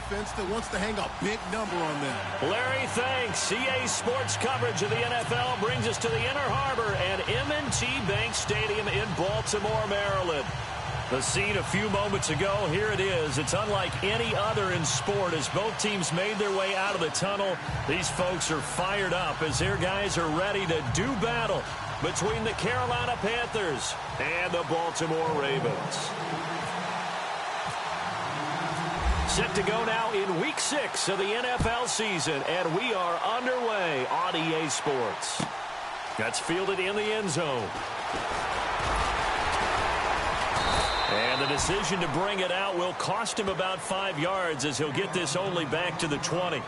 defense that wants to hang a big number on them. Larry, thanks. EA Sports coverage of the NFL brings us to the Inner Harbor at M&T Bank Stadium in Baltimore, Maryland. The scene a few moments ago, here it is. It's unlike any other in sport as both teams made their way out of the tunnel. These folks are fired up as their guys are ready to do battle between the Carolina Panthers and the Baltimore Ravens. Set to go now in Week 6 of the NFL season, and we are underway on EA Sports. That's fielded in the end zone. And the decision to bring it out will cost him about 5 yards as he'll get this only back to the 20.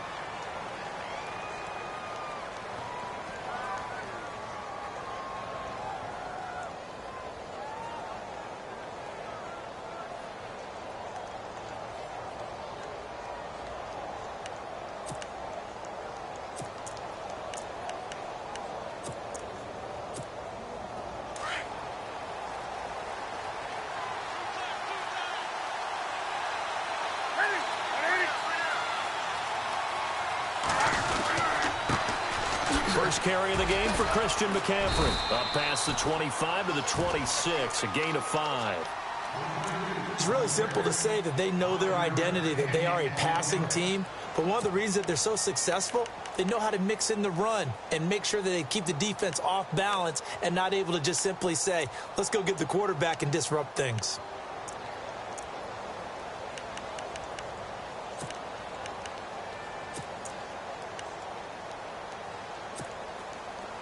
First carry of the game for Christian McCaffrey. Up past the 25 to the 26, a gain of 5. It's really simple to say that they know their identity, that they are a passing team. But one of the reasons that they're so successful, they know how to mix in the run and make sure that they keep the defense off balance and not able to just simply say, let's go get the quarterback and disrupt things.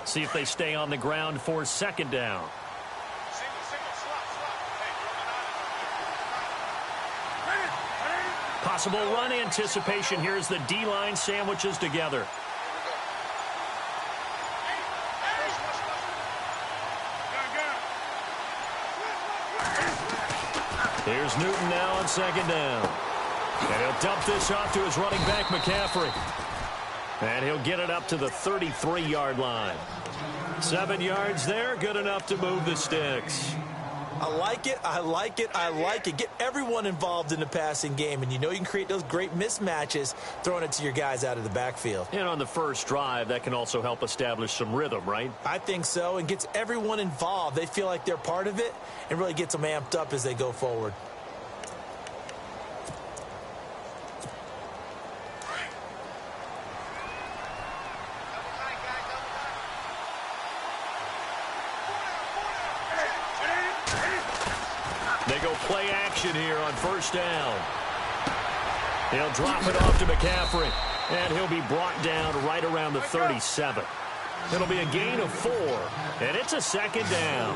See if they stay on the ground for second down. Possible run anticipation here as the D-line sandwiches together. Here's Newton now on second down. And he'll dump this off to his running back, McCaffrey. And he'll get it up to the 33-yard line. 7 yards there, good enough to move the sticks. I like it, I like it, I like it. Get everyone involved in the passing game, and you know you can create those great mismatches throwing it to your guys out of the backfield. And on the first drive, that can also help establish some rhythm, right? I think so, and gets everyone involved. They feel like they're part of it and really gets them amped up as they go forward. They go play action here on first down. He'll drop it off to McCaffrey, and he'll be brought down right around the 37. It'll be a gain of 4, and it's a second down.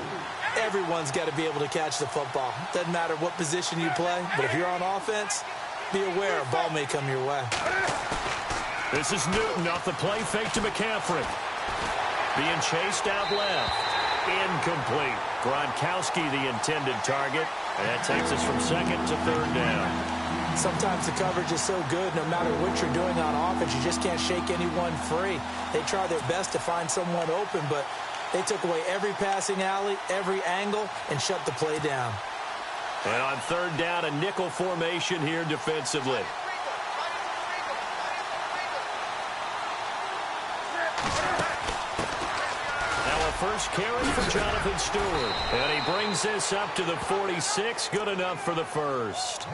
Everyone's got to be able to catch the football. Doesn't matter what position you play, but if you're on offense, be aware a ball may come your way. This is Newton off the play fake to McCaffrey. Being chased out left. Incomplete. Gronkowski the intended target. And that takes us from second to third down. Sometimes the coverage is so good, no matter what you're doing on offense, you just can't shake anyone free. They try their best to find someone open, but they took away every passing alley, every angle, and shut the play down. And on third down, a nickel formation here defensively. First carry for Jonathan Stewart. And he brings this up to the 46. Good enough for the first.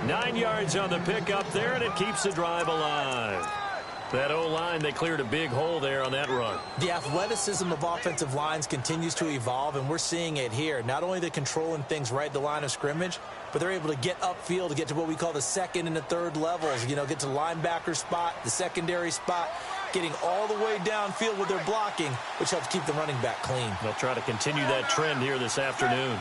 9 yards on the pickup there, and it keeps the drive alive. That O-line, they cleared a big hole there on that run. The athleticism of offensive lines continues to evolve, and we're seeing it here. Not only they're controlling things right at the line of scrimmage, but they're able to get upfield to get to what we call the second and the third levels. You know, get to linebacker spot, the secondary spot, getting all the way downfield with their blocking, which helps keep the running back clean. They'll try to continue that trend here this afternoon.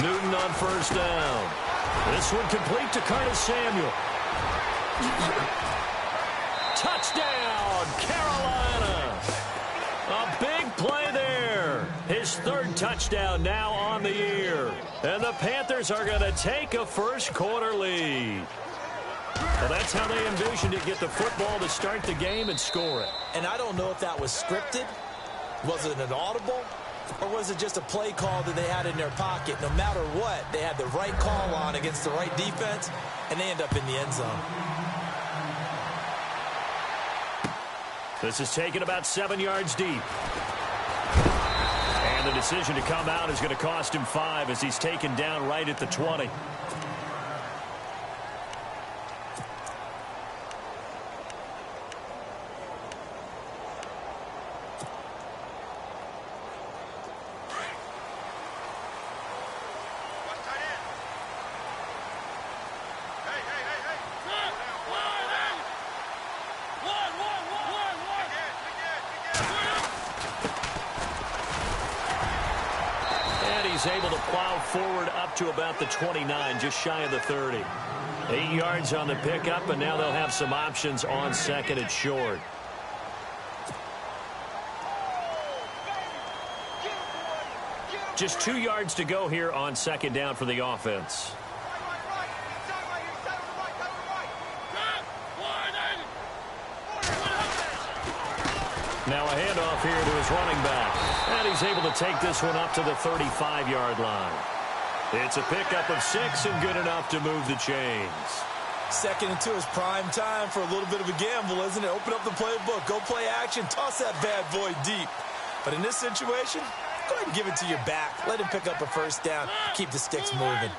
Newton on first down. This one complete to Curtis Samuel. Touchdown, Carolina. A big play there. His third touchdown now on the year. And the Panthers are going to take a first quarter lead. Well, that's how they envisioned it, get the football to start the game and score it. And I don't know if that was scripted. Was it an audible? Or was it just a play call that they had in their pocket? No matter what, they had the right call on against the right defense, and they end up in the end zone. This is taken about 7 yards deep. And the decision to come out is going to cost him 5 as he's taken down right at the 20. Able to plow forward up to about the 29, just shy of the 30. 8 yards on the pickup, and now they'll have some options on second and short. Just 2 yards to go here on second down for the offense. Now a handoff here to his running back. And he's able to take this one up to the 35-yard line. It's a pickup of 6 and good enough to move the chains. Second and 2 is prime time for a little bit of a gamble, isn't it? Open up the playbook, go play action, toss that bad boy deep. But in this situation, go ahead and give it to your back. Let him pick up a first down. Keep the sticks moving.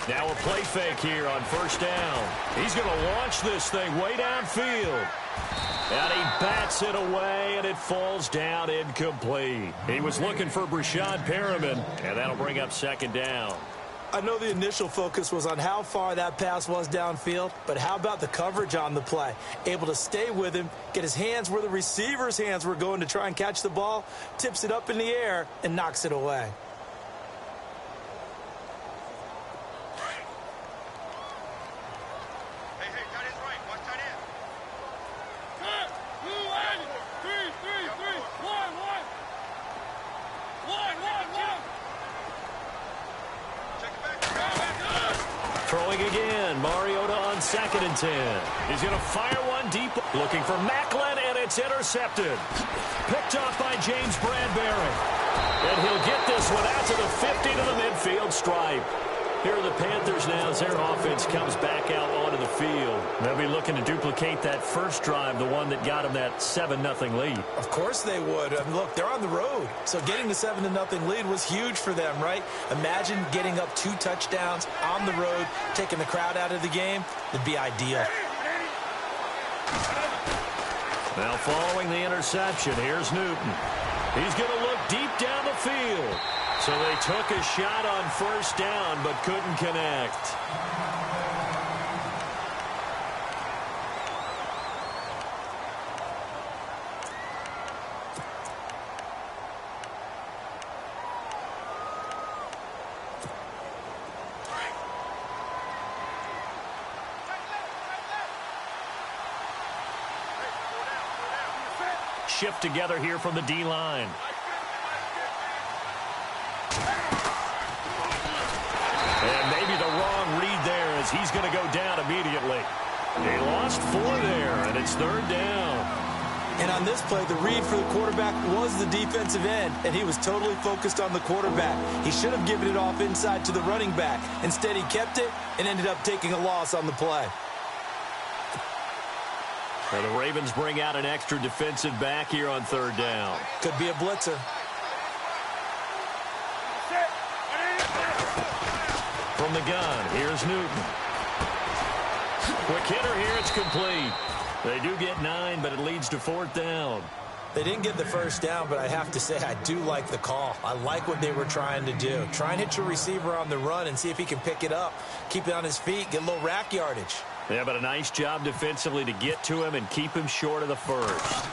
Now a play fake here on first down. He's going to launch this thing way downfield. And he bats it away, and it falls down incomplete. He was looking for Brashad Perriman, and that'll bring up second down. I know the initial focus was on how far that pass was downfield, but how about the coverage on the play? Able to stay with him, get his hands where the receiver's hands were going to try and catch the ball, tips it up in the air, and knocks it away. Throwing again, Mariota on second and 10. He's going to fire one deep, looking for Macklin, and it's intercepted. Picked off by James Bradbury. And he'll get this one out to the 50 to the midfield stripe. Here are the Panthers now as their offense comes back out onto the field. They'll be looking to duplicate that first drive, the one that got them that 7-0 lead. Of course they would. I mean, look, they're on the road. So getting the 7-0 lead was huge for them, right? Imagine getting up 2 touchdowns on the road, taking the crowd out of the game. It'd be ideal. Now following the interception, here's Newton. He's going to look deep down the field. So they took a shot on first down, but couldn't connect. Shift together here from the D-line. And maybe the wrong read there as he's going to go down immediately. He lost 4 there, and it's third down. And on this play, the read for the quarterback was the defensive end, and he was totally focused on the quarterback. He should have given it off inside to the running back. Instead, he kept it and ended up taking a loss on the play. And the Ravens bring out an extra defensive back here on third down. Could be a blitzer. From the gun, here's Newton. Quick hitter here, it's complete. They do get 9, but it leads to fourth down. They didn't get the first down, but I have to say I do like the call. I like what they were trying to do. Try and hit your receiver on the run and see if he can pick it up. Keep it on his feet, get a little rack yardage. Yeah, but a nice job defensively to get to him and keep him short of the first.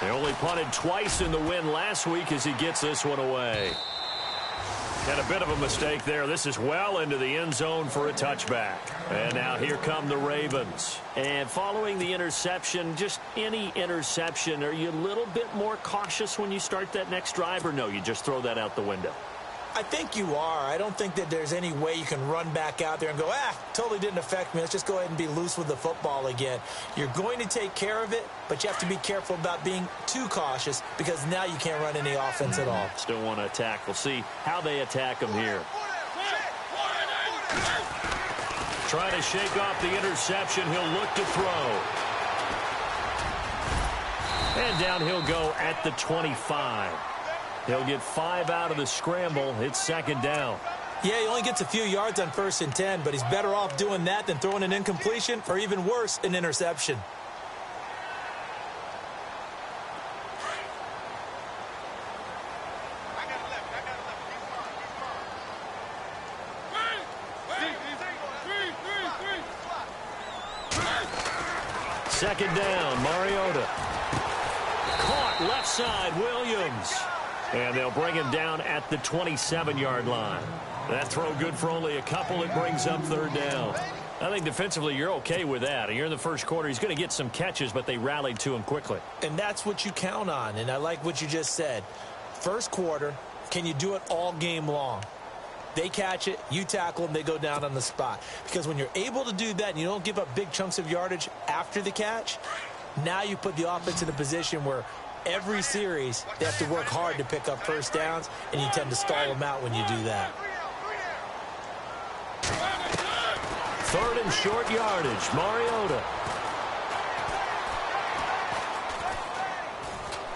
They only punted twice in the win last week as he gets this one away. And a bit of a mistake there. This is well into the end zone for a touchback. And now here come the Ravens. And following the interception, just any interception, are you a little bit more cautious when you start that next drive, or no, you just throw that out the window? I think you are. I don't think that there's any way you can run back out there and go, totally didn't affect me. Let's just go ahead and be loose with the football again. You're going to take care of it, but you have to be careful about being too cautious because now you can't run any offense at all. Still want to attack. We'll see how they attack them here. Trying to shake off the interception. He'll look to throw. And down he'll go at the 25. He'll get 5 out of the scramble. It's second down. Yeah, he only gets a few yards on 1st and 10, but he's better off doing that than throwing an incompletion or even worse, an interception. Second down, Mariota. Caught left side, Williams. And they'll bring him down at the 27-yard line. That throw good for only a couple. It brings up third down. I think defensively you're okay with that. You're in the first quarter. He's going to get some catches, but they rallied to him quickly. And that's what you count on, and I like what you just said. First quarter, can you do it all game long? They catch it, you tackle them, they go down on the spot. Because when you're able to do that and you don't give up big chunks of yardage after the catch, now you put the offense in a position where every series, they have to work hard to pick up first downs, and you tend to stall them out when you do that. Third and short yardage, Mariota.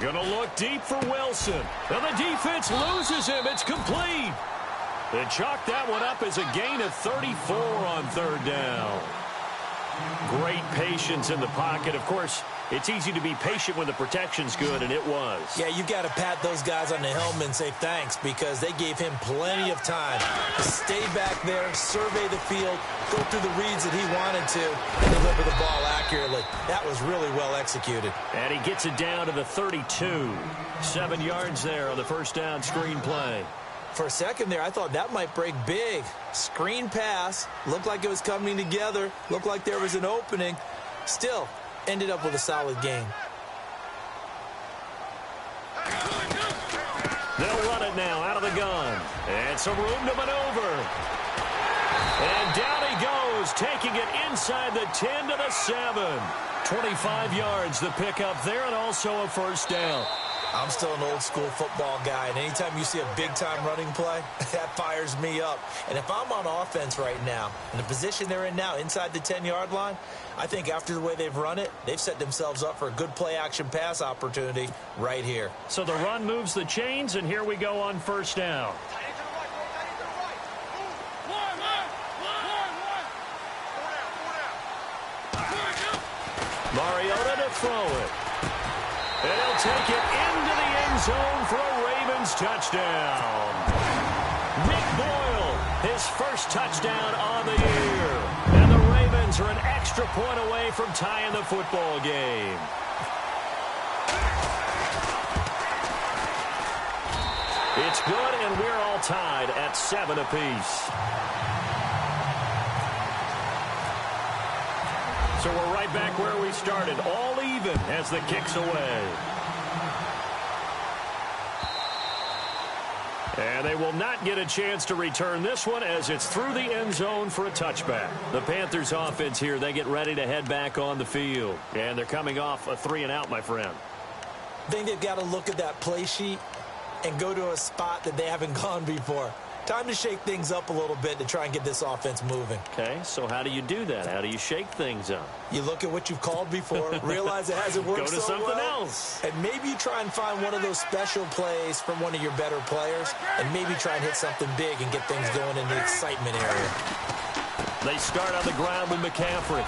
Gonna look deep for Wilson. And the defense loses him. It's complete. They chalk that one up as a gain of 34 on third down. Great patience in the pocket. Of course, it's easy to be patient when the protection's good, and it was. Yeah, you've got to pat those guys on the helmet and say thanks because they gave him plenty of time to stay back there, survey the field, go through the reads that he wanted to, and deliver the ball accurately. That was really well executed. And he gets it down to the 32. 7 yards there on the first down screen play. For a second there, I thought that might break big. Screen pass. Looked like it was coming together. Looked like there was an opening. Still, ended up with a solid game. They'll run it now out of the gun. And some room to maneuver. And down he goes, taking it inside the 10 to the 7. 25 yards the pickup there, and also a first down. I'm still an old-school football guy, and anytime you see a big-time running play, that fires me up. And if I'm on offense right now, in the position they're in now, inside the 10-yard line, I think after the way they've run it, they've set themselves up for a good play-action pass opportunity right here. So the run moves the chains, and here we go on first down. Mariota to throw it. And he'll take it into the end zone for a Ravens touchdown. Nick Boyle, his first touchdown on the year. And the Ravens are an extra point away from tying the football game. It's good, and we're all tied at 7 apiece. So we're right back where we started, all even as the kick's away. And they will not get a chance to return this one as it's through the end zone for a touchback. The Panthers offense here, they get ready to head back on the field. And they're coming off a 3-and-out, my friend. I think they've got to look at that play sheet and go to a spot that they haven't gone before. Time to shake things up a little bit to try and get this offense moving. Okay, so how do you do that? How do you shake things up? You look at what you've called before, realize it hasn't worked Go to so something well, else. and maybe you try and find one of those special plays from one of your better players, and maybe try and hit something big and get things going in the excitement area. They start on the ground with McCaffrey.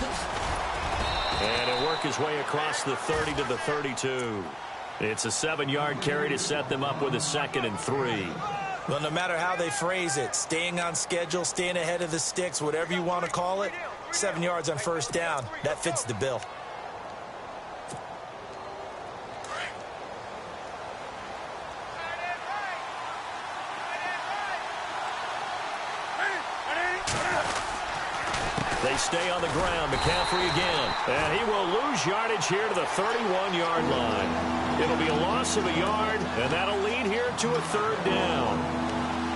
And he'll work his way across the 30 to the 32. It's a 7-yard carry to set them up with a 2nd and 3. Well, no matter how they phrase it, staying on schedule, staying ahead of the sticks, whatever you want to call it, 7 yards on first down, that fits the bill. They stay on the ground. McCaffrey again. And he will lose yardage here to the 31-yard line. It'll be a loss of a yard, and that'll lead here to a third down.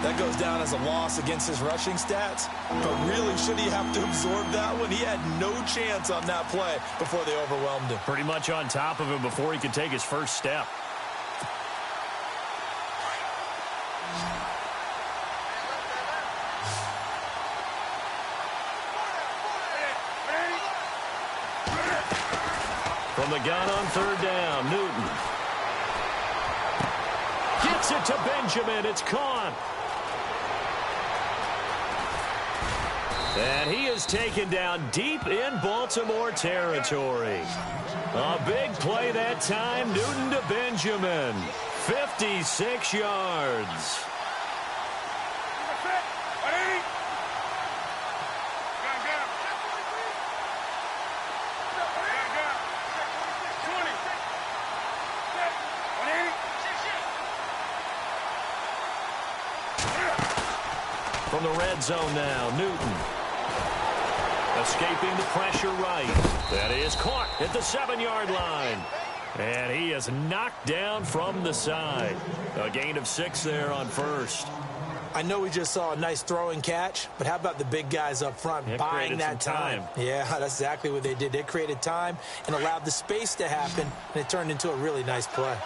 That goes down as a loss against his rushing stats. But really, should he have to absorb that one? He had no chance on that play before they overwhelmed him. Pretty much on top of him before he could take his first step. From the gun on third down, Newton. Gets it to Benjamin. It's caught. And he is taken down deep in Baltimore territory. A big play that time. Newton to Benjamin. 56 yards. From the red zone now, Newton. Escaping the pressure right. That is caught at the 7-yard line. And he is knocked down from the side. A gain of 6 there on first. I know we just saw a nice throwing catch, but how about the big guys up front buying that time? Yeah, that's exactly what they did. They created time and allowed the space to happen, and it turned into a really nice play.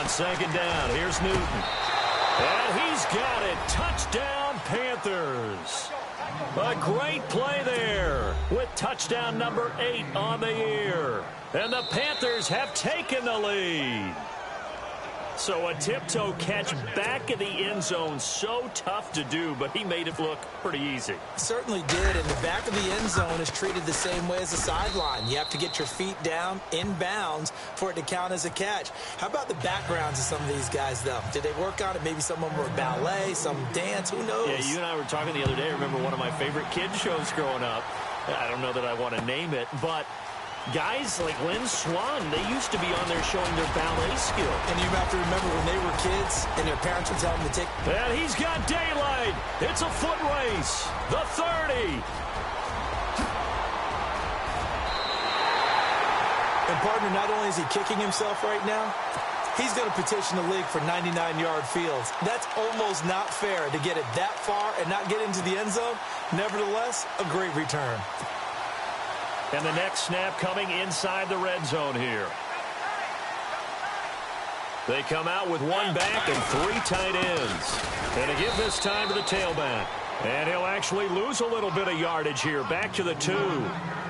Second down, here's Newton. And he's got it. Touchdown, Panthers. A great play there with touchdown number 8 on the year. And the Panthers have taken the lead. So a tiptoe catch back in the end zone, so tough to do, but he made it look pretty easy. Certainly did, and the back of the end zone is treated the same way as the sideline. You have to get your feet down in bounds for it to count as a catch. How about the backgrounds of some of these guys, though? Did they work on it? Maybe some of them were ballet, some dance, who knows? Yeah, you and I were talking the other day. I remember one of my favorite kids shows growing up. I don't know that I want to name it, but guys like Lynn Swan, they used to be on there showing their ballet skill. And you have to remember when they were kids and their parents would tell them to take... And he's got daylight. It's a foot race. The 30. And partner, not only is he kicking himself right now, he's going to petition the league for 99-yard fields. That's almost not fair to get it that far and not get into the end zone. Nevertheless, a great return. And the next snap coming inside the red zone here. They come out with one back and 3 tight ends. And to give this time to the tailback. And he'll actually lose a little bit of yardage here. Back to the 2.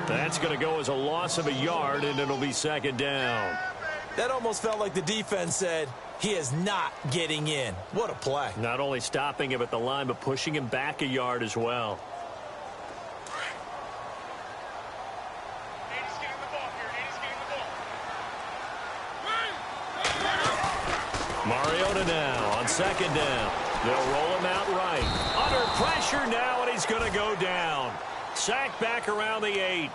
That's going to go as a loss of a yard, and it'll be second down. That almost felt like the defense said, he is not getting in. What a play. Not only stopping him at the line, but pushing him back a yard as well. Mariota now on second down. They'll roll him out right. Under pressure now, and he's going to go down. Sacked back around the 8.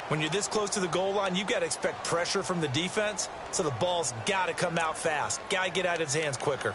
When you're this close to the goal line, you've got to expect pressure from the defense, so the ball's got to come out fast. Got to get out of his hands quicker.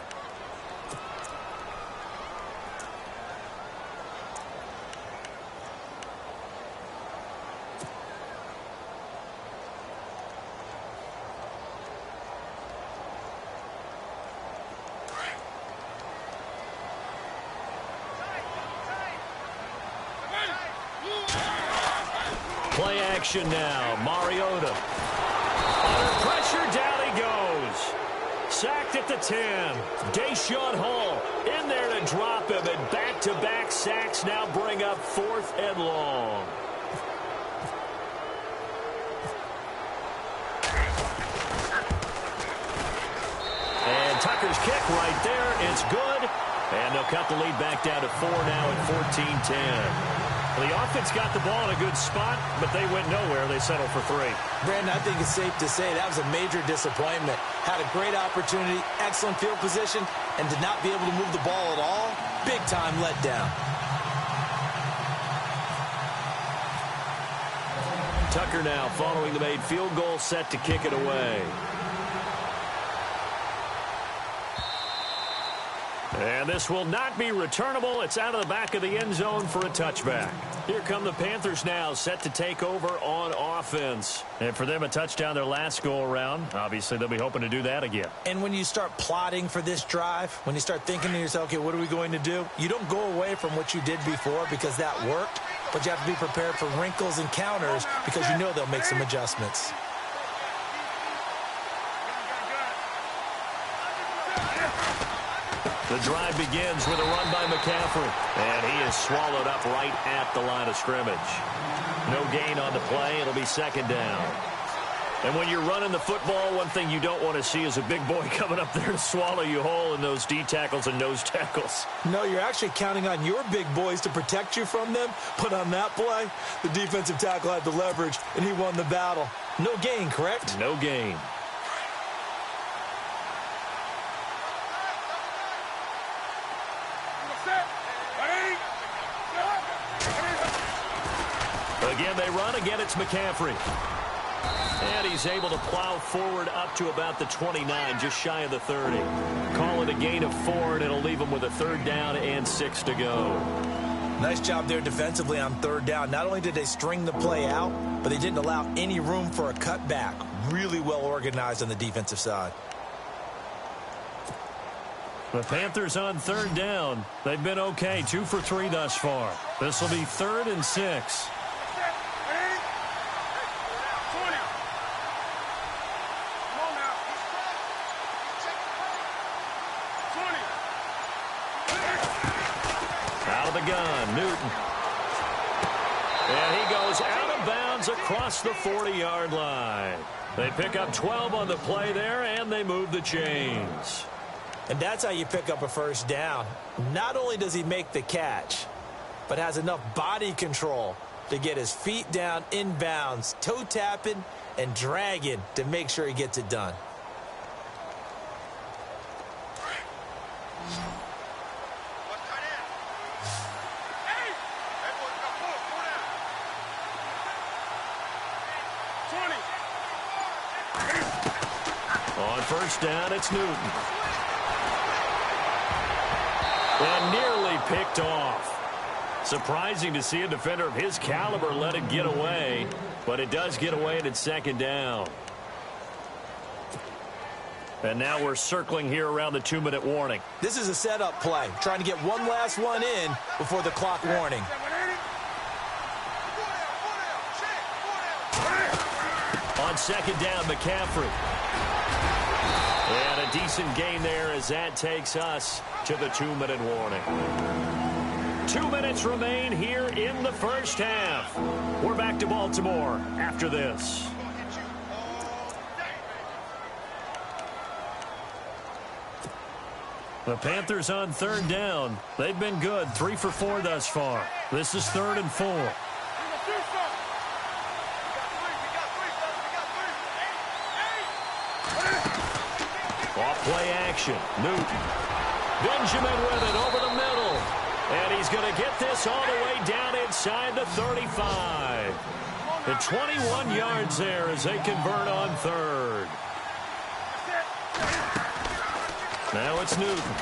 Play action now. Mariota. Under pressure, down he goes. Sacked at the 10. Deshaun Hall in there to drop him, and back-to-back sacks now bring up 4th and long. And Tucker's kick right there. It's good. And they'll cut the lead back down to 4 now at 14-10. The offense got the ball in a good spot, but they went nowhere. They settled for 3. Brandon, I think it's safe to say that was a major disappointment. Had a great opportunity, excellent field position, and did not be able to move the ball at all. Big-time letdown. Tucker now following the made field goal, set to kick it away. And this will not be returnable. It's out of the back of the end zone for a touchback. Here come the Panthers now, set to take over on offense. And for them, a touchdown their last go-around. Obviously, they'll be hoping to do that again. And when you start plotting for this drive, when you start thinking to yourself, okay, what are we going to do? You don't go away from what you did before because that worked, but you have to be prepared for wrinkles and counters because you know they'll make some adjustments. The drive begins with a run by McCaffrey. And he is swallowed up right at the line of scrimmage. No gain on the play. It'll be second down. And when you're running the football, one thing you don't want to see is a big boy coming up there to swallow you whole in those D tackles and nose tackles. No, you're actually counting on your big boys to protect you from them. But on that play, the defensive tackle had the leverage, and he won the battle. No gain, correct? No gain. Again, they run. Again, it's McCaffrey. And he's able to plow forward up to about the 29, just shy of the 30. Call it a gain of 4, and it'll leave him with a third down and 6 to go. Nice job there defensively on third down. Not only did they string the play out, but they didn't allow any room for a cutback. Really well organized on the defensive side. The Panthers on third down. They've been okay, 2 for 3 thus far. This will be 3rd and 6. Out of the gun, Newton. And he goes out of bounds across the 40-yard line. They pick up 12 on the play there, and they move the chains. And that's how you pick up a first down. Not only does he make the catch, but has enough body control to get his feet down inbounds, toe tapping and dragging to make sure he gets it done. On first down, it's Newton. And nearly picked off. Surprising to see a defender of his caliber let it get away, but it does get away and it's second down. And now we're circling here around the 2-minute warning. This is a setup play, trying to get one last one in before the clock warning. On second down, McCaffrey. And a decent gain there as that takes us to the 2-minute warning. 2 minutes remain here in the first half. We're back to Baltimore after this. The Panthers on third down. They've been good, 3 for 4 thus far. This is 3rd and 4. Off play action. Newton. Benjamin with it over the middle. And he's going to get this all the way down inside the 35. The 21 yards there as they convert on third. Now it's Newton.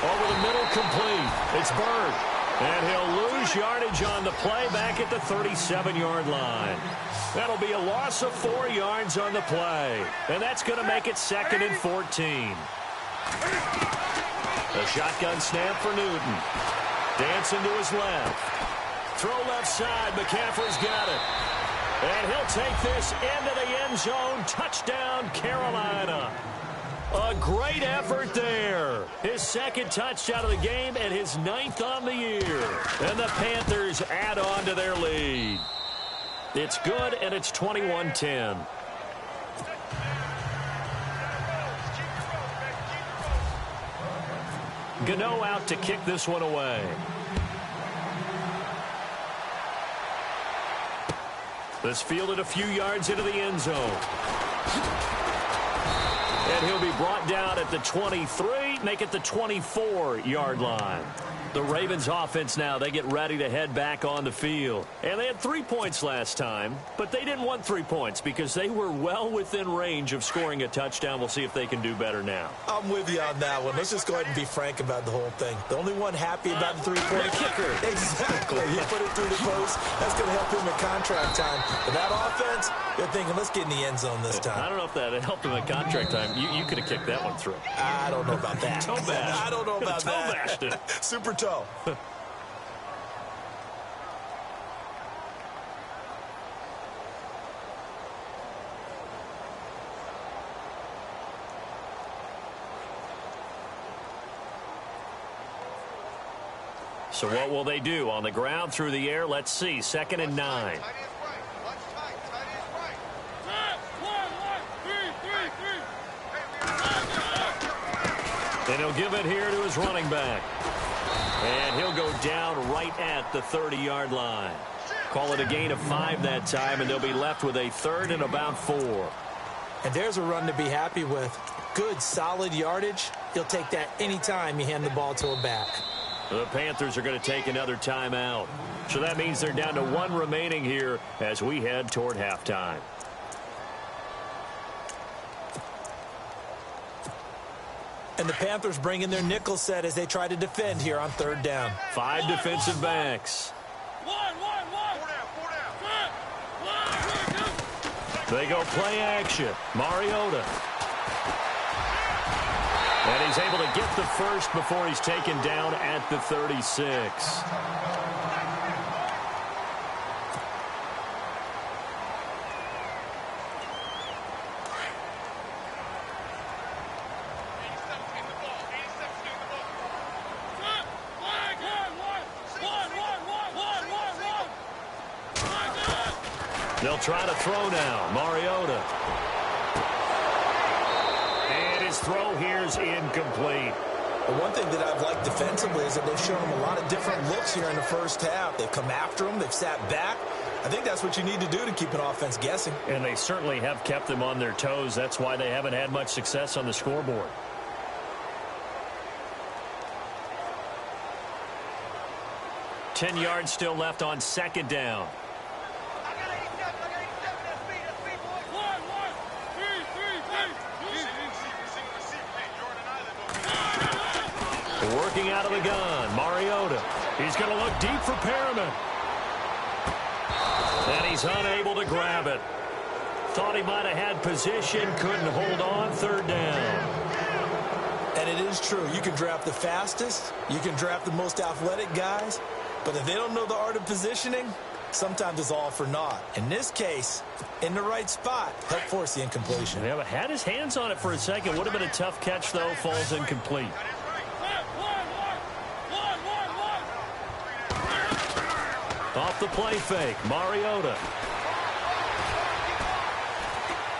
Over the middle, complete. It's Bird. And he'll lose yardage on the play back at the 37-yard line. That'll be a loss of 4 yards on the play. And that's going to make it 2nd and 14. A shotgun snap for Newton. Dancing to his left. Throw left side. McCaffrey's got it. And he'll take this into the end zone. Touchdown, Carolina. A great effort there. His 2nd touchdown of the game and his 9th on the year. And the Panthers add on to their lead. It's good, and it's 21-10. Gano out to kick this one away. This fielded a few yards into the end zone. And he'll be brought down at the 23, make it the 24-yard line. The Ravens offense now, they get ready to head back on the field. And they had 3 points last time, but they didn't want 3 points because they were well within range of scoring a touchdown. We'll see if they can do better now. I'm with you on that one. Let's just go ahead and be frank about the whole thing. The only one happy about the three-point kicker. Exactly. He put it through the post. That's going to help him in contract time. But that offense, they're thinking, let's get in the end zone this time. I don't know if that helped him in contract time. You could have kicked that one through. I don't know about that. Toe bash. I don't know about toe that. bashed it. Super toe. So what will they do? On the ground, through the air, let's see. 2nd and 9. And he'll give it here to his running back. And he'll go down right at the 30-yard line. Call it a gain of 5 that time, and they'll be left with a 3rd and about 4. And there's a run to be happy with. Good, solid yardage. You'll take that anytime you hand the ball to a back. The Panthers are going to take another timeout. So that means they're down to 1 remaining here as we head toward halftime. And the Panthers bring in their nickel set as they try to defend here on 3rd down. 5 defensive backs. They go play action. Mariota. And he's able to get the first before he's taken down at the 36. They'll try to throw now. Mariota. And his throw here's incomplete. The one thing that I've liked defensively is that they've shown him a lot of different looks here in the first half. They've come after him. They've sat back. I think that's what you need to do to keep an offense guessing. And they certainly have kept them on their toes. That's why they haven't had much success on the scoreboard. Ten yards still left on 2nd down. Working out of the gun, Mariota. He's going to look deep for Perriman. And he's unable to grab it. Thought he might have had position, couldn't hold on. 3rd down. And it is true. You can draft the fastest. You can draft the most athletic guys. But if they don't know the art of positioning, sometimes it's all for naught. In this case, in the right spot, help force the incompletion. Yeah, but had his hands on it for a second. Would have been a tough catch, though. Falls incomplete. Off the play fake, Mariota.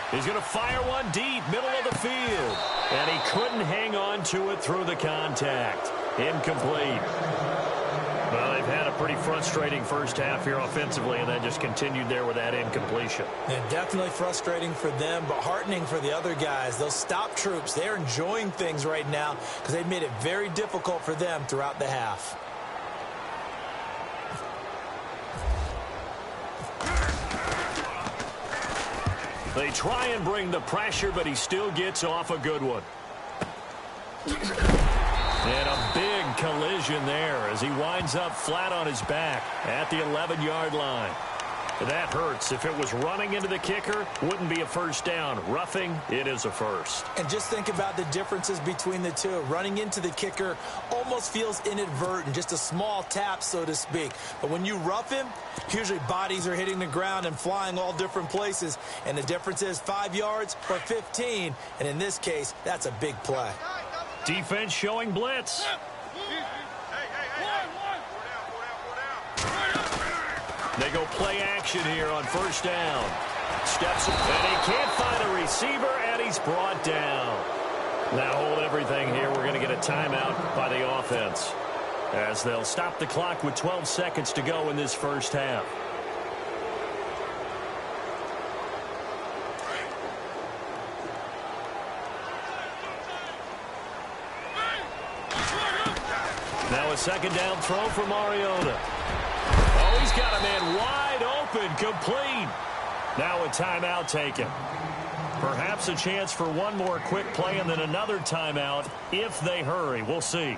He's going to fire one deep, middle of the field. And he couldn't hang on to it through the contact. Incomplete. Well, they've had a pretty frustrating first half here offensively, and then just continued there with that incompletion. And definitely frustrating for them, but heartening for the other guys. Those stop troops, they're enjoying things right now because they've made it very difficult for them throughout the half. They try and bring the pressure, but he still gets off a good one. And a big collision there as he winds up flat on his back at the 11-yard line. That hurts. If it was running into the kicker, wouldn't be a first down. Roughing, it is a first. And just think about the differences between the two. Running into the kicker almost feels inadvertent, just a small tap, so to speak. But when you rough him, usually bodies are hitting the ground and flying all different places. And the difference is 5 yards or 15. And in this case, that's a big play. Defense showing blitz. They go play action here on 1st down. Steps and he can't find a receiver, and he's brought down. Now hold everything here. We're going to get a timeout by the offense as they'll stop the clock with 12 seconds to go in this first half. Now a second down throw for Mariota. Oh, he's got a man wide open, complete. Now a timeout taken. Perhaps a chance for one more quick play and then another timeout if they hurry. We'll see.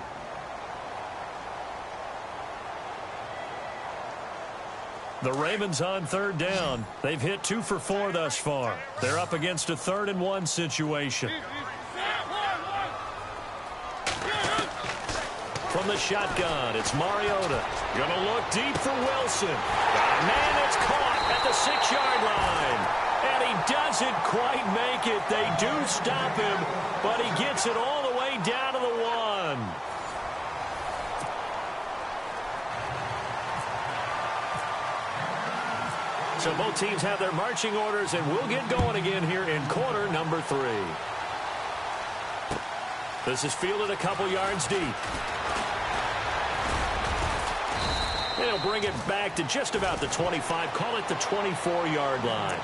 The Ravens on third down. They've hit 2 for 4 thus far. They're up against a 3rd and 1 situation. From the shotgun, it's Mariota. Gonna look deep for Wilson. Man, it's caught at the 6-yard line. And he doesn't quite make it. They do stop him, but he gets it all the way down to the 1. So both teams have their marching orders, and we'll get going again here in quarter number 3. This is fielded a couple yards deep. And he'll bring it back to just about the 25, call it the 24-yard line.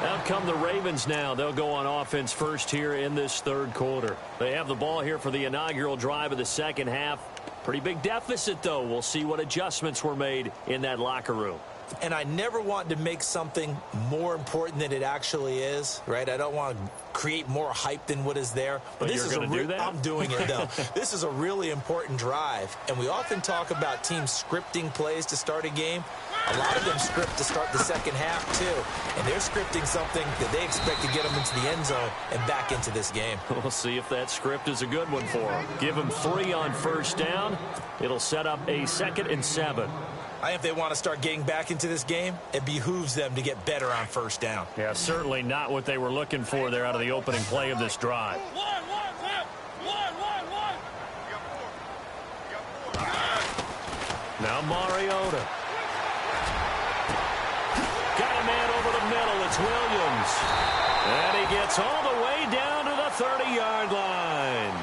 Out come the Ravens now. They'll go on offense first here in this 3rd quarter. They have the ball here for the inaugural drive of the second half. Pretty big deficit, though. We'll see what adjustments were made in that locker room. And I never want to make something more important than it actually is, right? I don't want to create more hype than what is there. But this is do that? I'm doing it, though. This is a really important drive. And we often talk about teams scripting plays to start a game. A lot of them script to start the second half, too. And they're scripting something that they expect to get them into the end zone and back into this game. We'll see if that script is a good one for them. Give them 3 on first down. It'll set up a 2nd and 7. If they want to start getting back into this game, it behooves them to get better on first down. Yeah, certainly not what they were looking for there out of the opening play of this drive. Now Mariota. Got a man over the middle. It's Williams. And he gets all the way down to the 30-yard line.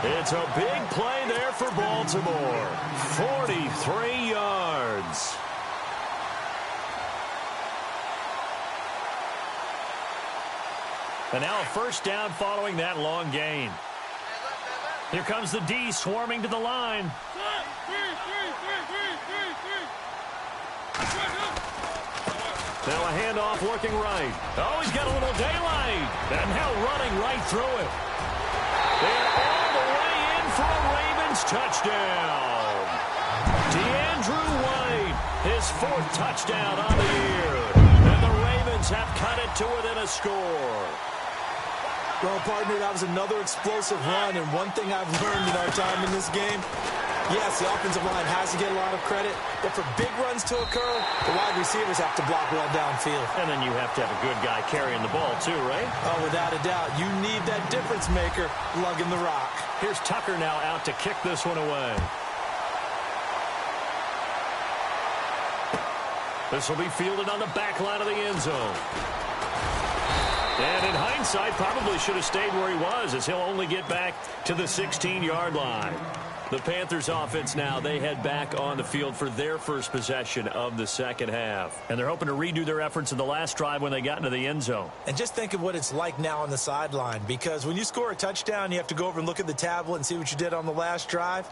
It's a big play there for Baltimore. 43 yards. And now a first down following that long gain. Here comes the D swarming to the line. Now a handoff looking right. Oh, he's got a little daylight. And now running right through it. They're all the way in for a Ravens touchdown. DeAndrew White, his 4th touchdown on the year. And the Ravens have cut it to within a score. Well, partner, that was another explosive run. And one thing I've learned in our time in this game, yes, the offensive line has to get a lot of credit, but for big runs to occur, the wide receivers have to block well downfield. And then you have to have a good guy carrying the ball too, right? Oh, without a doubt. You need that difference maker lugging the rock. Here's Tucker now out to kick this one away. This will be fielded on the back line of the end zone. And in hindsight, probably should have stayed where he was, as he'll only get back to the 16-yard line. The Panthers offense now, they head back on the field for their first possession of the second half. And they're hoping to redo their efforts in the last drive when they got into the end zone. And just think of what it's like now on the sideline, because when you score a touchdown, you have to go over and look at the tablet and see what you did on the last drive.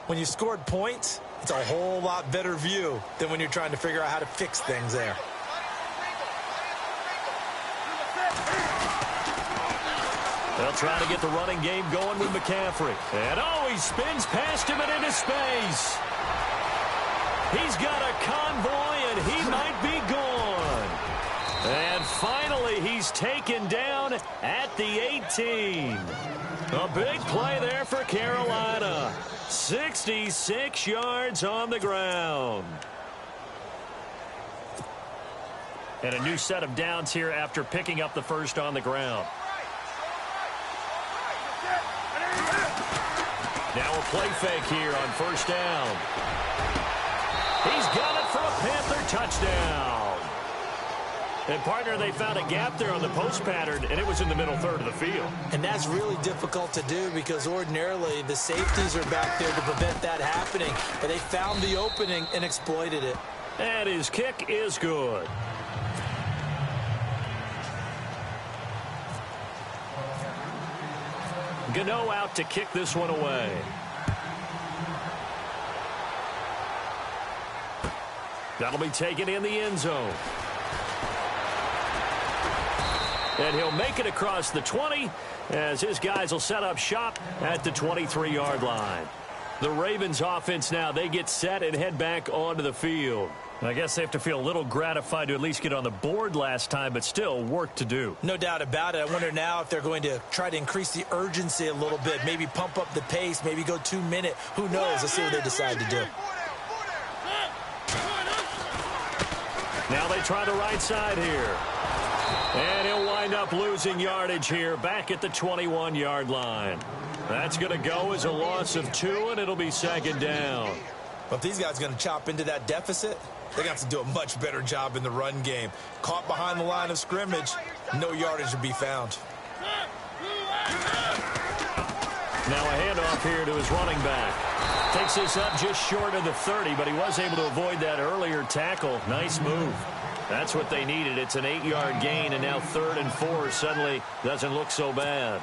When you scored points, it's a whole lot better view than when you're trying to figure out how to fix things there. They'll try to get the running game going with McCaffrey. And oh, he spins past him and into space. He's got a convoy and he might be gone. And finally, he's taken down at the 18. A big play there for Carolina. 66 yards on the ground. And a new set of downs here after picking up the first on the ground. Now a play fake here on first down. He's got it for a Panther touchdown. And, partner, they found a gap there on the post pattern, and it was in the middle third of the field. And that's really difficult to do because ordinarily the safeties are back there to prevent that happening. But they found the opening and exploited it. And his kick is good. Gano out to kick this one away. That'll be taken in the end zone. And he'll make it across the 20 as his guys will set up shop at the 23-yard line. The Ravens offense now, they get set and head back onto the field. I guess they have to feel a little gratified to at least get on the board last time, but still work to do. No doubt about it. I wonder now if they're going to try to increase the urgency a little bit, maybe pump up the pace, maybe go 2 minute. Who knows? Let's see what they decide to do. Now they try the right side here. And he'll wind up losing yardage here back at the 21-yard line. That's going to go as a loss of 2, and it'll be second down. Well, if these guys are going to chop into that deficit, they're going to have to do a much better job in the run game. Caught behind the line of scrimmage, no yardage to be found. Now a handoff here to his running back. Takes this up just short of the 30, but he was able to avoid that earlier tackle. Nice move. That's what they needed. It's an 8-yard gain, and now 3rd and 4 suddenly doesn't look so bad.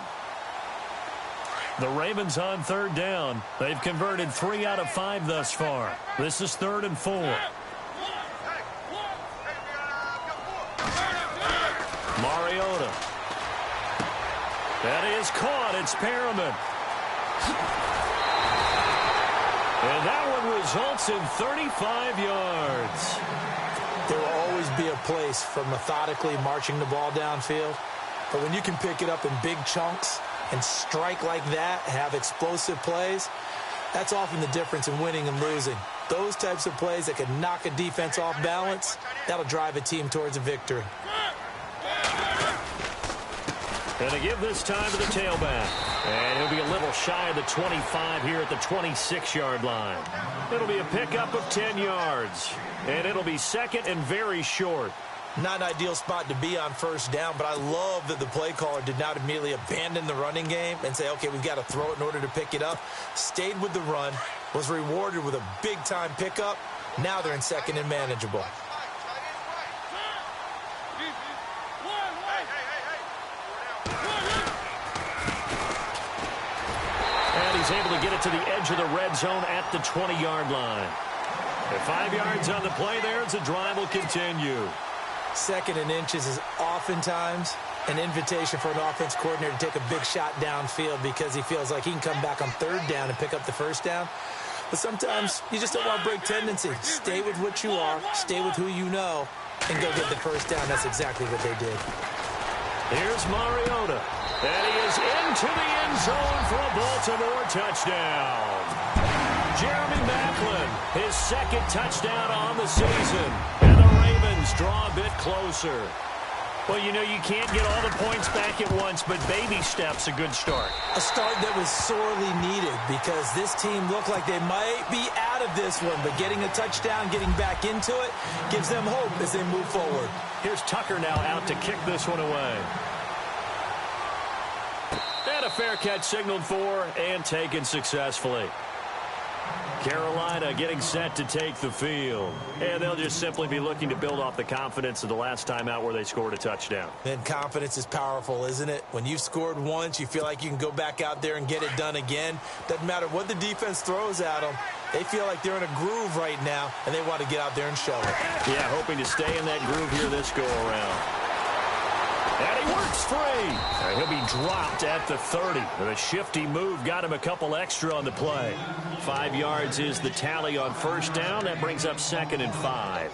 The Ravens on 3rd down. They've converted 3 out of 5 thus far. This is 3rd and 4. Mariota. That is caught. It's Perriman. And that one results in 35 yards. There will always be a place for methodically marching the ball downfield. But when you can pick it up in big chunks and strike like that, have explosive plays, that's often the difference in winning and losing. Those types of plays that can knock a defense off balance, that'll drive a team towards a victory. And they give this time to the tailback. And he'll be a little shy of the 25 here at the 26-yard line. It'll be a pickup of 10 yards. And it'll be second and very short. Not an ideal spot to be on 1st down, but I love that the play caller did not immediately abandon the running game and say, okay, we've got to throw it in order to pick it up. Stayed with the run, was rewarded with a big-time pickup. Now they're in second and manageable. And he's able to get it to the edge of the red zone at the 20-yard line. And 5 yards on the play there as the drive will continue. 2nd and inches is oftentimes an invitation for an offense coordinator to take a big shot downfield because he feels like he can come back on 3rd down and pick up the 1st down. But sometimes you just don't want to break tendency. Stay with what you are, stay with who you know, and go get the 1st down. That's exactly what they did. Here's Mariota. And he is into the end zone for a Baltimore touchdown. Jeremy Maclin, his 2nd touchdown on the season. And the Ravens draw a bit closer. Well, you know, you can't get all the points back at once, but baby steps a good start. A start that was sorely needed because this team looked like they might be out of this one, but getting a touchdown, getting back into it, gives them hope as they move forward. Here's Tucker now out to kick this one away. And a fair catch signaled for and taken successfully. Carolina getting set to take the field. And they'll just simply be looking to build off the confidence of the last time out where they scored a touchdown. And confidence is powerful, isn't it? When you've scored once, you feel like you can go back out there and get it done again. Doesn't matter what the defense throws at them. They feel like they're in a groove right now, and they want to get out there and show it. Yeah, hoping to stay in that groove here this go-around. And he works free. And he'll be dropped at the 30. The shifty move got him a couple extra on the play. 5 yards is the tally on 1st down. That brings up 2nd and 5.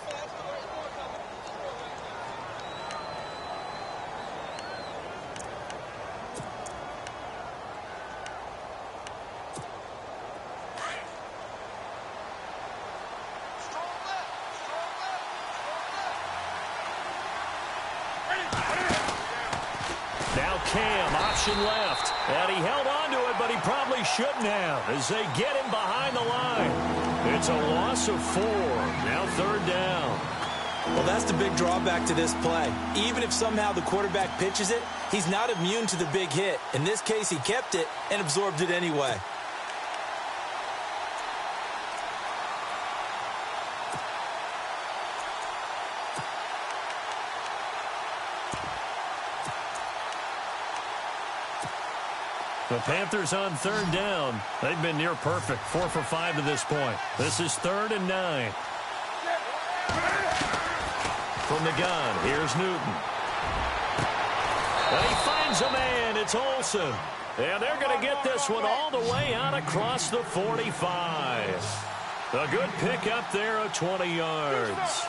Now Cam, option left. And he held on to it, but he probably shouldn't have as they get him behind the line. It's a loss of 4. Now 3rd down. Well, that's the big drawback to this play. Even if somehow the quarterback pitches it, he's not immune to the big hit. In this case, he kept it and absorbed it anyway. The Panthers on 3rd down. They've been near perfect. 4 for 5 to this point. This is 3rd and 9. From the gun, here's Newton. And he finds a man. It's Olsen. And they're going to get this one all the way out across the 45. A good pick up there of 20 yards.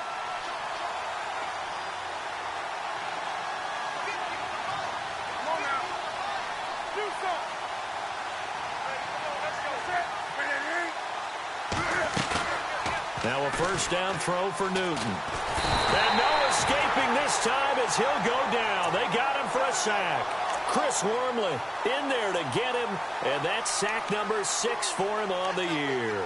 Now a first down throw for Newton. And no escaping this time as he'll go down. They got him for a sack. Chris Wormley in there to get him, and that's sack number 6 for him on the year.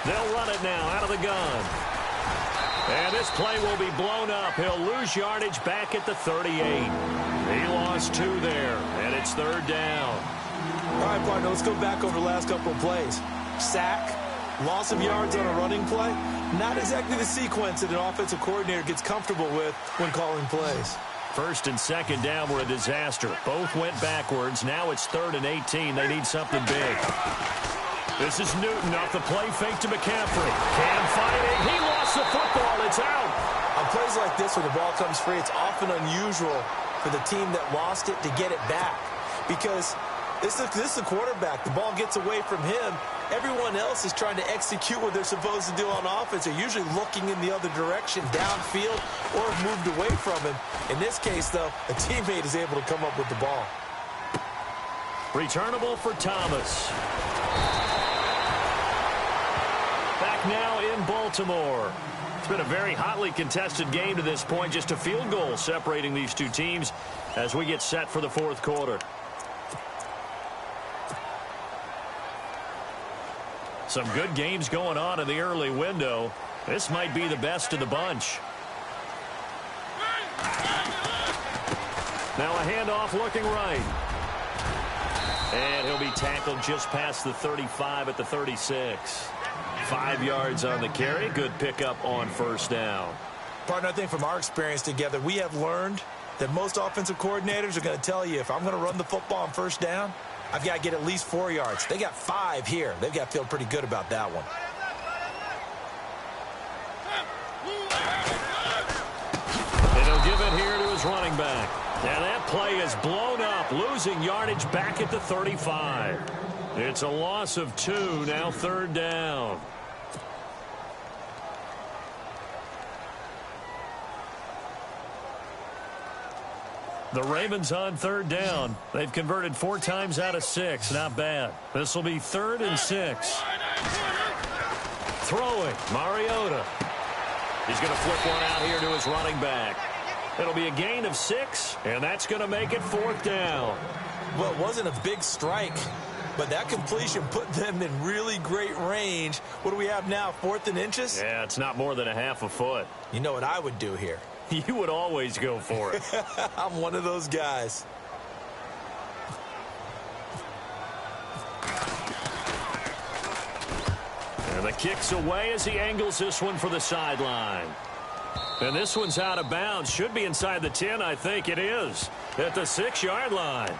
They'll run it now out of the gun. And this play will be blown up. He'll lose yardage back at the 38. He lost 2 there, and it's third down. All right, partner, let's go back over the last couple of plays. Sack, loss of yards on a running play. Not exactly the sequence that an offensive coordinator gets comfortable with when calling plays. First and second down were a disaster. Both went backwards. Now it's 3rd and 18. They need something big. This is Newton off the play fake to McCaffrey. Cam fighting. He lost the football. It's out. On plays like this where the ball comes free, it's often unusual for the team that lost it to get it back. Because this is the quarterback. The ball gets away from him. Everyone else is trying to execute what they're supposed to do on offense. They're usually looking in the other direction, downfield, or have moved away from him. In this case, though, a teammate is able to come up with the ball. Returnable for Thomas. Back now in Baltimore. It's been a very hotly contested game to this point. Just a field goal separating these two teams as we get set for the fourth quarter. Some good games going on in the early window. This might be the best of the bunch. Now a handoff looking right. And he'll be tackled just past the 35 at the 36. 5 yards on the carry. Good pickup on first down. Partner, I think from our experience together, we have learned that most offensive coordinators are going to tell you, if I'm going to run the football on first down, I've got to get at least 4 yards. They got 5 here. They've got to feel pretty good about that one. And he'll give it here to his running back. And that play is blown up, losing yardage back at the 35. It's a loss of 2, now third down. The Ravens on third down. They've converted 4 times out of 6. Not bad. This will be 3rd and 6. Throwing, Mariota. He's going to flip one out here to his running back. It'll be a gain of 6, and that's going to make it 4th down. Well, it wasn't a big strike, but that completion put them in really great range. What do we have now, 4th and inches? Yeah, it's not more than a half a foot. You know what I would do here? You would always go for it. I'm one of those guys. And the kick's away as he angles this one for the sideline. And this one's out of bounds. Should be inside the 10, I think it is. At the 6-yard line.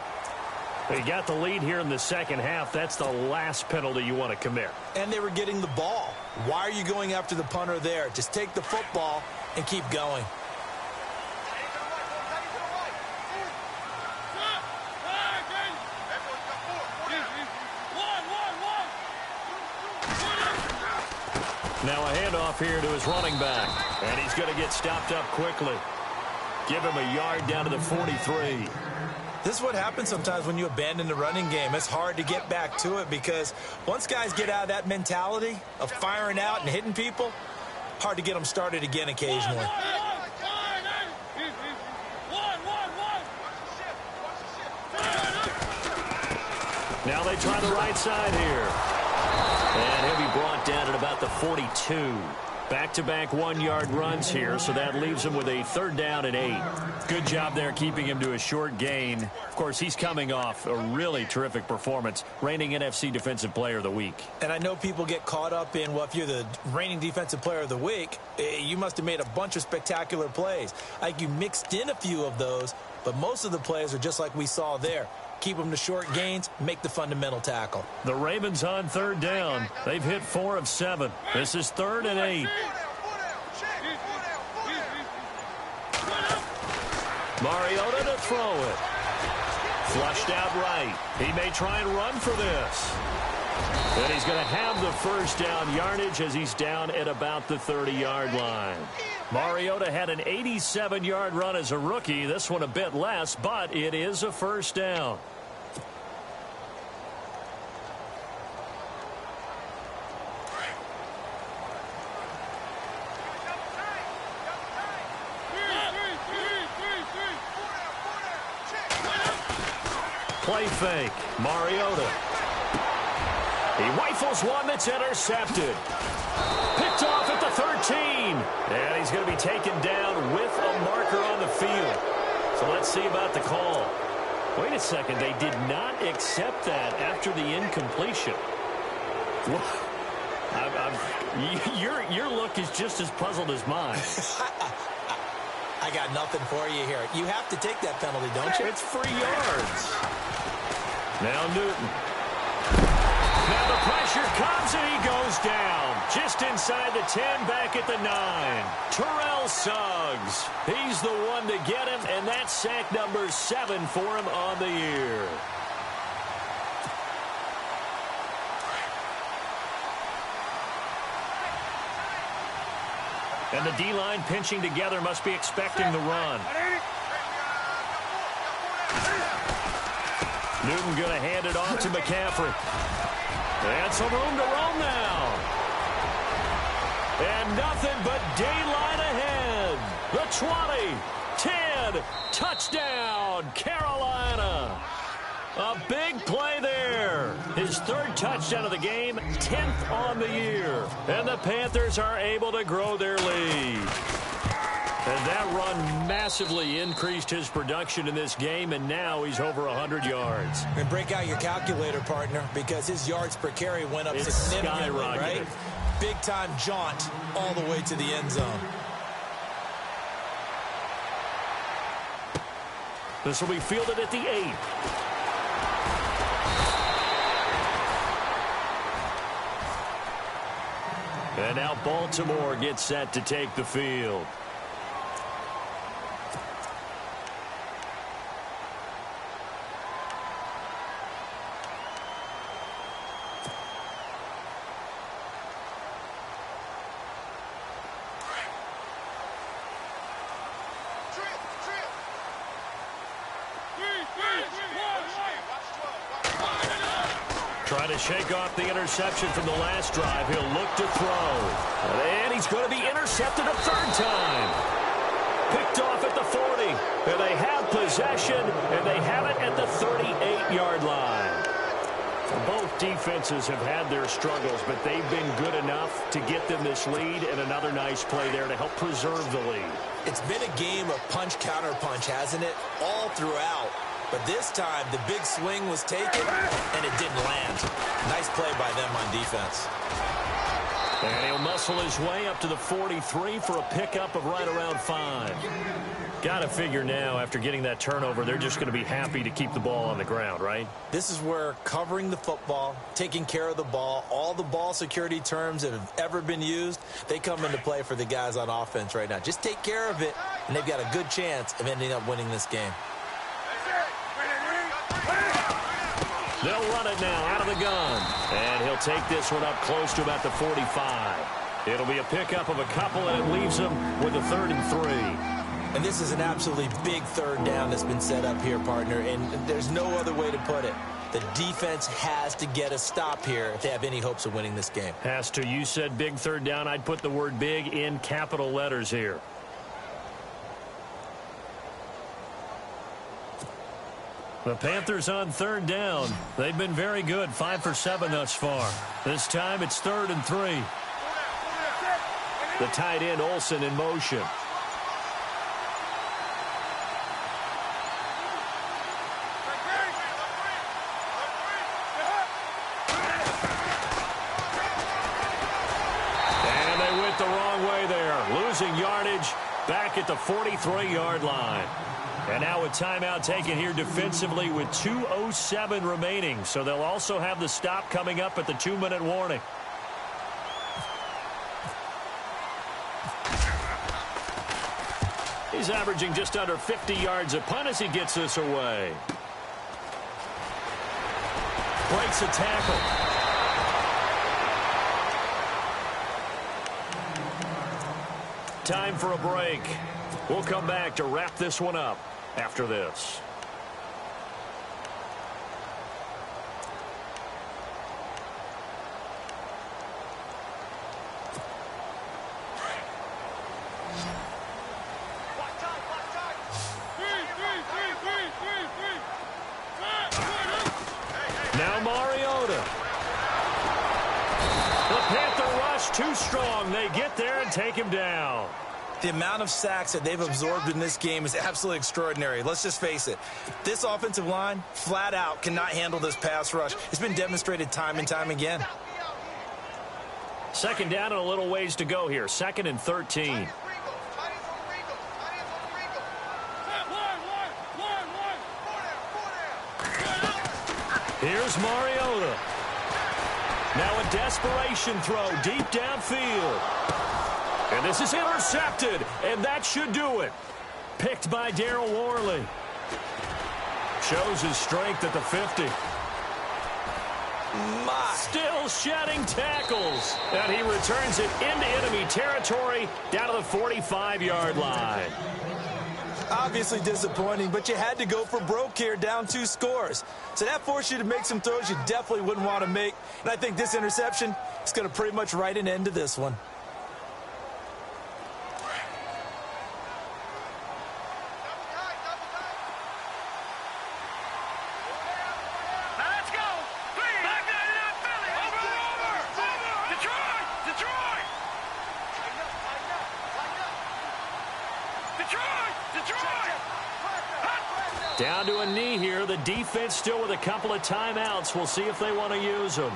They got the lead here in the second half. That's the last penalty you want to commit. And they were getting the ball. Why are you going after the punter there? Just take the football and keep going. Now a handoff here to his running back. And he's going to get stopped up quickly. Give him a yard down to the 43. This is what happens sometimes when you abandon the running game. It's hard to get back to it because once guys get out of that mentality of firing out and hitting people, hard to get them started again occasionally. Now they try the right side here. And he'll be brought down at about the 42. Back-to-back one-yard runs here, so that leaves him with a 3rd down and 8. Good job there keeping him to a short gain. Of course, he's coming off a really terrific performance, reigning NFC Defensive Player of the Week. And I know people get caught up in, well, if you're the reigning Defensive Player of the Week, you must have made a bunch of spectacular plays. Like you mixed in a few of those, but most of the plays are just like we saw there. Keep them to short gains, make the fundamental tackle. The Ravens on 3rd down. They've hit 4 of 7. This is 3rd and 8. Mariota to throw it. Flushed out right. He may try and run for this. And he's going to have the 1st down yardage as he's down at about the 30-yard line. Mariota had an 87-yard run as a rookie. This one a bit less, but it is a 1st down. Play fake. Mariota. He rifles one that's intercepted. Picked off at the 13. And he's going to be taken down with a marker on the field. So let's see about the call. Wait a second. They did not accept that after the incompletion. Your look is just as puzzled as mine. I got nothing for you here. You have to take that penalty, don't you? It's free yards. Now Newton. Now the pressure comes and he goes down. Just inside the 10, back at the 9. Terrell Suggs. He's the one to get him, and that's sack number 7 for him on the year. And the D-line pinching together must be expecting the run. Newton going to hand it off to McCaffrey. And some room to roam now. And nothing but daylight ahead. The 20, 10, touchdown, Carolina. A big play there. His 3rd touchdown of the game, 10th on the year. And the Panthers are able to grow their lead. And that run massively increased his production in this game, and now he's over 100 yards. And break out your calculator, partner, because his yards per carry went up significantly, right? Big-time jaunt all the way to the end zone. This will be fielded at the 8. And now Baltimore gets set to take the field. Trying to shake off the interception from the last drive. He'll look to throw. And he's going to be intercepted a 3rd time. Picked off at the 40. And they have possession, and they have it at the 38-yard line. Both defenses have had their struggles, but they've been good enough to get them this lead, and another nice play there to help preserve the lead. It's been a game of punch-counter-punch, hasn't it? All throughout. But this time, the big swing was taken, and it didn't land. Nice play by them on defense. And he'll muscle his way up to the 43 for a pickup of right around 5. Got to figure now, after getting that turnover, they're just going to be happy to keep the ball on the ground, right? This is where covering the football, taking care of the ball, all the ball security terms that have ever been used, they come into play for the guys on offense right now. Just take care of it, and they've got a good chance of ending up winning this game. They'll run it now out of the gun. And he'll take this one up close to about the 45. It'll be a pickup of a couple, and it leaves him with a 3rd and 3. And this is an absolutely big 3rd down that's been set up here, partner, and there's no other way to put it. The defense has to get a stop here if they have any hopes of winning this game. Has to. You said big 3rd down. I'd put the word big in capital letters here. The Panthers on 3rd down. They've been very good, 5 for 7 thus far. This time it's 3rd and 3. The tight end Olsen in motion. And they went the wrong way there, losing yardage back at the 43-yard line. And now a timeout taken here defensively with 2:07 remaining. So they'll also have the stop coming up at the 2-minute warning. He's averaging just under 50 yards a punt as he gets this away. Breaks a tackle. Time for a break. We'll come back to wrap this one up after this. Now Mariota. The Panther rush too strong. They get there and take him down. The amount of sacks that they've absorbed in this game is absolutely extraordinary. Let's just face it. This offensive line, flat out, cannot handle this pass rush. It's been demonstrated time and time again. Second down and a little ways to go here. 2nd and 13. Here's Mariota. Now a desperation throw deep downfield. And this is intercepted, and that should do it. Picked by Darryl Worley. Shows his strength at the 50. Still shedding tackles. And he returns it into enemy territory down to the 45-yard line. Obviously disappointing, but you had to go for broke here, down 2 scores. So that forced you to make some throws you definitely wouldn't want to make. And I think this interception is going to pretty much write an end to this one. Down to a knee here. The defense still with a couple of timeouts. We'll see if they want to use them.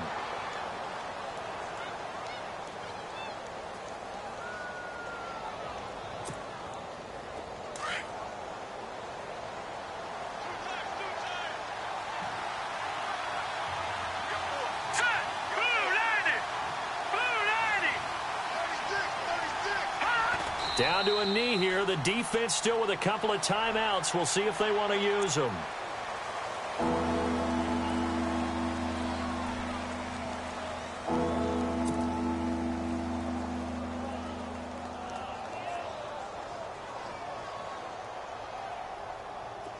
Down to a knee here. The defense still with a couple of timeouts. We'll see if they want to use them.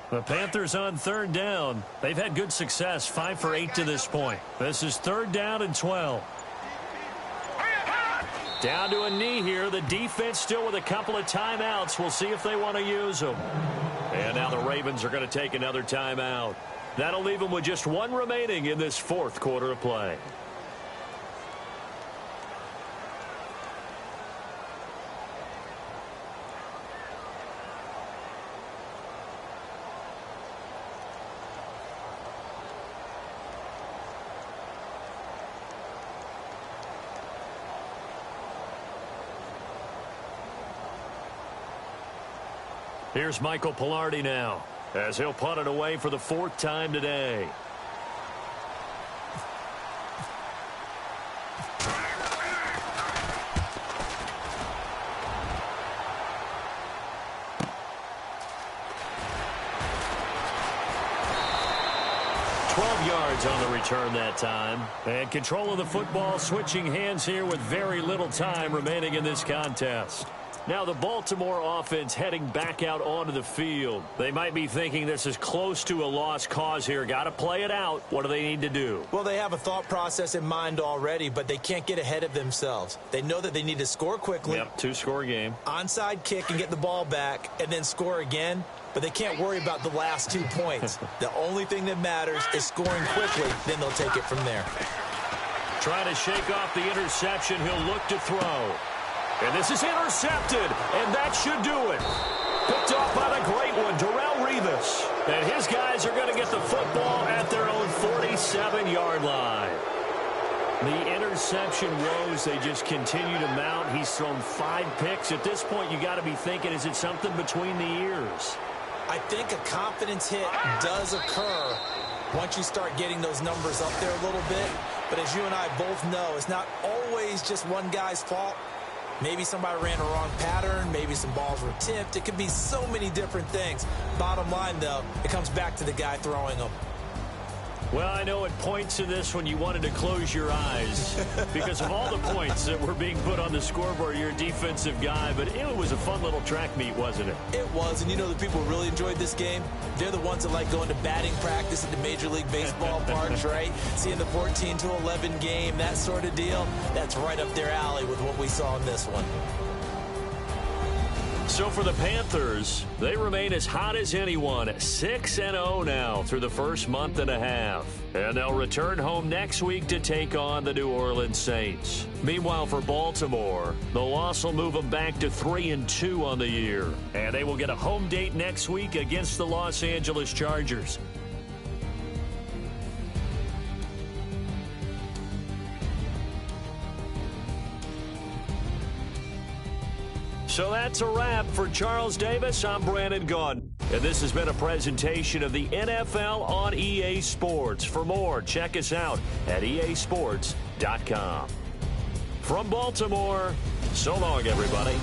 The Panthers on 3rd down. They've had good success, 5 for 8 to this point. This is 3rd down and 12. Down to a knee here. The defense still with a couple of timeouts. We'll see if they want to use them. And now the Ravens are going to take another timeout. That'll leave them with just 1 remaining in this 4th quarter of play. Here's Michael Pilardi now, as he'll punt it away for the 4th time today. Yards on the return that time. And control of the football switching hands here with very little time remaining in this contest. Now the Baltimore offense heading back out onto the field. They might be thinking this is close to a lost cause here. Got to play it out. What do they need to do? Well, they have a thought process in mind already, but they can't get ahead of themselves. They know that they need to score quickly. Yep, 2-score game. Onside kick and get the ball back and then score again. But they can't worry about the last 2 points. The only thing that matters is scoring quickly. Then they'll take it from there. Trying to shake off the interception. He'll look to throw. And this is intercepted, and that should do it. Picked off by the great one, Darrelle Revis. And his guys are going to get the football at their own 47-yard line. The interception woes, they just continue to mount. He's thrown 5 picks. At this point, you got to be thinking, is it something between the ears? I think a confidence hit does occur once you start getting those numbers up there a little bit. But as you and I both know, it's not always just one guy's fault. Maybe somebody ran a wrong pattern. Maybe some balls were tipped. It could be so many different things. Bottom line, though, it comes back to the guy throwing them. Well, I know at points in this when you wanted to close your eyes because of all the points that were being put on the scoreboard. You're a defensive guy, but it was a fun little track meet, wasn't it? It was, and you know the people who really enjoyed this game? They're the ones that like going to batting practice at the Major League Baseball parks, right? Seeing the 14-11 game, that sort of deal. That's right up their alley with what we saw in this one. So for the Panthers, they remain as hot as anyone, 6-0 now through the first month and a half. And they'll return home next week to take on the New Orleans Saints. Meanwhile, for Baltimore, the loss will move them back to 3-2 on the year. And they will get a home date next week against the Los Angeles Chargers. So that's a wrap. For Charles Davis, I'm Brandon Gaudin. And this has been a presentation of the NFL on EA Sports. For more, check us out at easports.com. From Baltimore, so long, everybody.